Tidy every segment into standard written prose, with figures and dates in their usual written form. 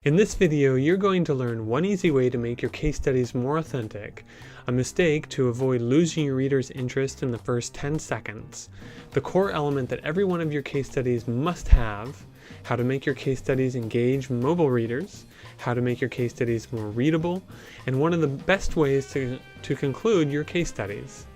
In this video, you're going to learn one easy way to make your case studies more authentic, a mistake to avoid losing your reader's interest in the first 10 seconds, the core element that every one of your case studies must have, how to make your case studies engage mobile readers, how to make your case studies more readable, and one of the best ways to conclude your case studies.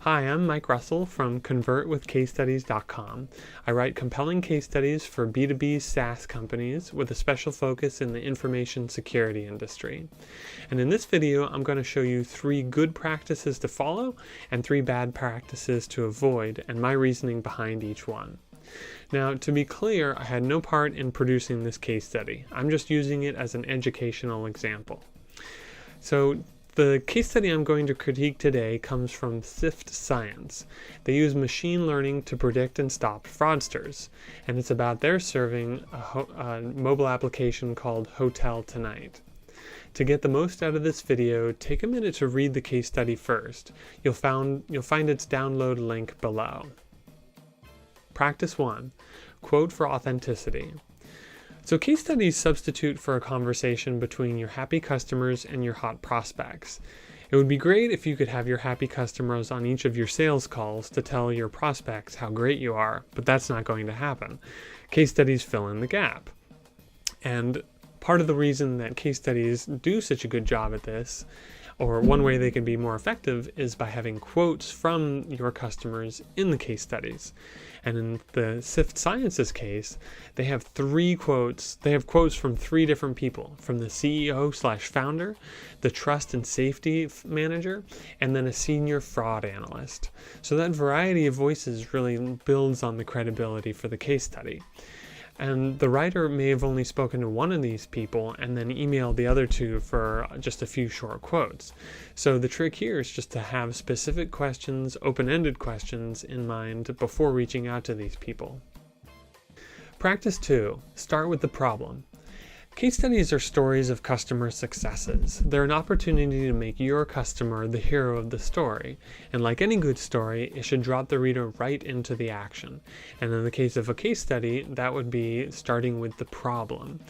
Hi, I'm Mike Russell from convertwithcasestudies.com. I write compelling case studies for B2B SaaS companies with a special focus in the information security industry. And in this video, I'm going to show you 3 good practices to follow and 3 bad practices to avoid, and my reasoning behind each one. Now, to be clear, I had no part in producing this case study. I'm just using it as an educational example. So, the case study I'm going to critique today comes from Sift Science. They use machine learning to predict and stop fraudsters, and it's about their serving a mobile application called HotelTonight. To get the most out of this video, take a minute to read the case study first. You'll find its download link below. Practice 1. Quote for authenticity. So case studies substitute for a conversation between your happy customers and your hot prospects. It would be great if you could have your happy customers on each of your sales calls to tell your prospects how great you are, but that's not going to happen. Case studies fill in the gap. And part of the reason that case studies do such a good job at this, or one way they can be more effective, is by having quotes from your customers in the case studies. And in the Sift Science's case, they have 3 quotes. They have quotes from 3 different people, from the CEO/founder, the trust and safety manager, and then a senior fraud analyst. So that variety of voices really builds on the credibility for the case study. And the writer may have only spoken to one of these people and then emailed the other 2 for just a few short quotes. So the trick here is just to have specific questions, open-ended questions in mind before reaching out to these people. Practice 2. Start with the problem. Case studies are stories of customer successes. They're an opportunity to make your customer the hero of the story. And like any good story, it should drop the reader right into the action. And in the case of a case study, that would be starting with the problem.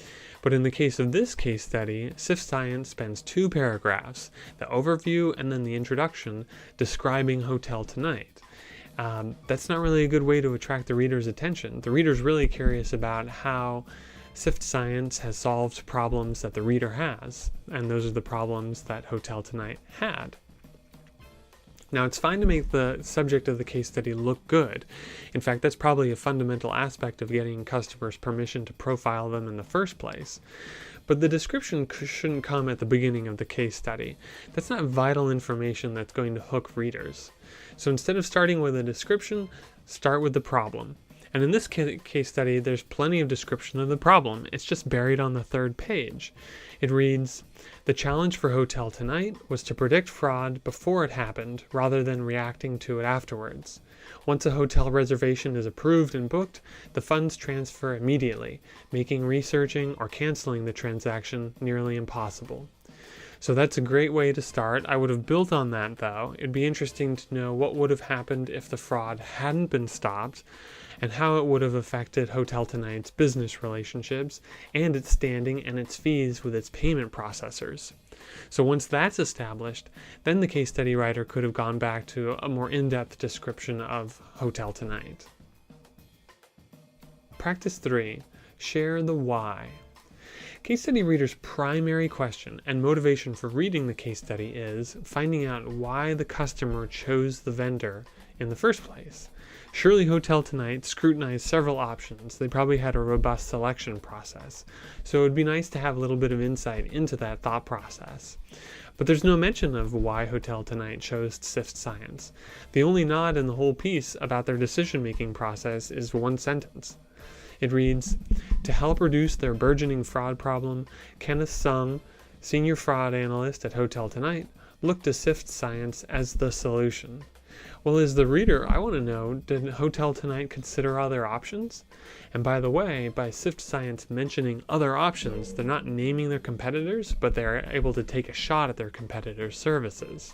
But in the case of this case study, Sift Science spends 2 paragraphs, the overview and then the introduction, describing HotelTonight. That's not really a good way to attract the reader's attention. The reader's really curious about how Sift Science has solved problems that the reader has, and those are the problems that HotelTonight had. Now, it's fine to make the subject of the case study look good. In fact, that's probably a fundamental aspect of getting customers permission to profile them in the first place. But the description shouldn't come at the beginning of the case study. That's not vital information that's going to hook readers. So instead of starting with a description, start with the problem. And in this case study, there's plenty of description of the problem. It's just buried on the 3rd page. It reads, "The challenge for HotelTonight was to predict fraud before it happened rather than reacting to it afterwards. Once a hotel reservation is approved and booked, the funds transfer immediately, making researching or canceling the transaction nearly impossible." So that's a great way to start. I would have built on that though. It'd be interesting to know what would have happened if the fraud hadn't been stopped, and how it would have affected HotelTonight's business relationships and its standing and its fees with its payment processors. So once that's established, then the case study writer could have gone back to a more in-depth description of HotelTonight. Practice 3. Share the why. Case study readers' primary question and motivation for reading the case study is finding out why the customer chose the vendor in the first place. Surely HotelTonight scrutinized several options. They probably had a robust selection process. So it would be nice to have a little bit of insight into that thought process. But there's no mention of why HotelTonight chose Sift Science. The only nod in the whole piece about their decision-making process is 1 sentence. It reads, "To help reduce their burgeoning fraud problem, Kenneth Sung, senior fraud analyst at HotelTonight, looked to Sift Science as the solution." Well, as the reader, I want to know, did HotelTonight consider other options? And by the way, by Sift Science mentioning other options, they're not naming their competitors, but they're able to take a shot at their competitors' services.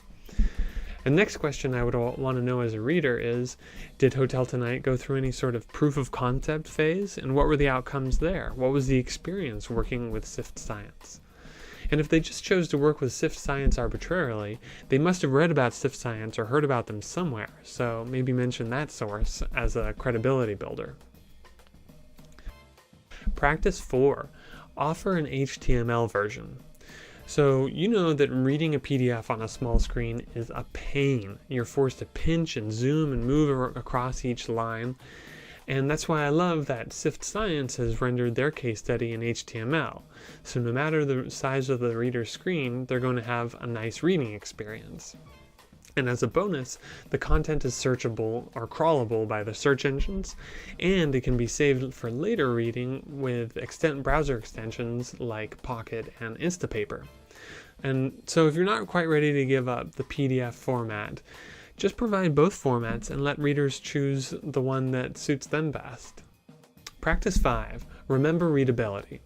And next question I would want to know as a reader is, did HotelTonight go through any sort of proof of concept phase? And what were the outcomes there? What was the experience working with Sift Science? And if they just chose to work with Sift Science arbitrarily, they must have read about Sift Science or heard about them somewhere, so maybe mention that source as a credibility builder. Practice 4. Offer an HTML version. So you know that reading a PDF on a small screen is a pain. You're forced to pinch and zoom and move across each line. And that's why I love that Sift Science has rendered their case study in HTML. So no matter the size of the reader's screen, they're going to have a nice reading experience. And as a bonus, the content is searchable or crawlable by the search engines, and it can be saved for later reading with browser extensions like Pocket and Instapaper. And so if you're not quite ready to give up the PDF format, just provide both formats and let readers choose the one that suits them best. Practice 5. Remember readability.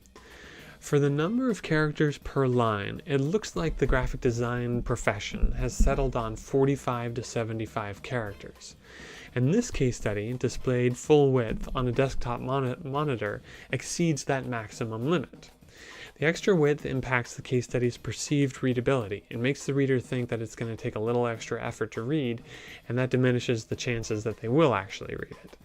For the number of characters per line, it looks like the graphic design profession has settled on 45 to 75 characters. And this case study, displayed full width on a desktop monitor, exceeds that maximum limit. The extra width impacts the case study's perceived readability. It makes the reader think that it's going to take a little extra effort to read, and that diminishes the chances that they will actually read it.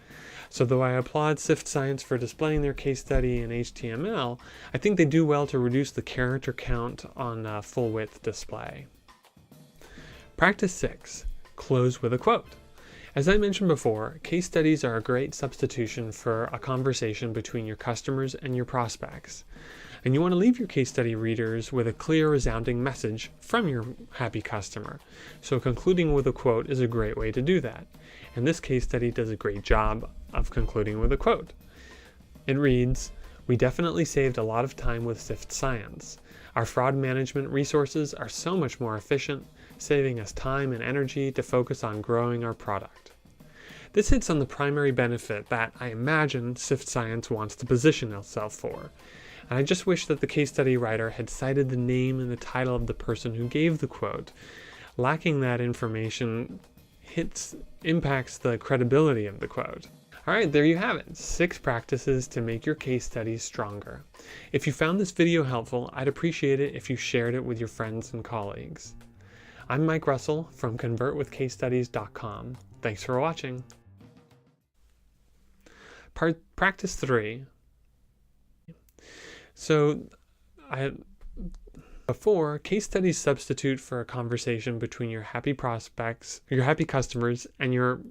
So though I applaud Sift Science for displaying their case study in HTML, I think they do well to reduce the character count on full width display. Practice 6. Close with a quote. As I mentioned before, case studies are a great substitution for a conversation between your customers and your prospects. And you want to leave your case study readers with a clear, resounding message from your happy customer. So concluding with a quote is a great way to do that. And this case study does a great job of concluding with a quote. It reads, "We definitely saved a lot of time with Sift Science. Our fraud management resources are so much more efficient, saving us time and energy to focus on growing our product." This hits on the primary benefit that I imagine Sift Science wants to position itself for. And I just wish that the case study writer had cited the name and the title of the person who gave the quote. Lacking that information impacts the credibility of the quote. Alright, there you have it. 6 practices to make your case studies stronger. If you found this video helpful, I'd appreciate it if you shared it with your friends and colleagues. I'm Mike Russell from convertwithcasestudies.com. Thanks for watching. Practice 3. So, before, case studies substitute for a conversation between your happy customers and your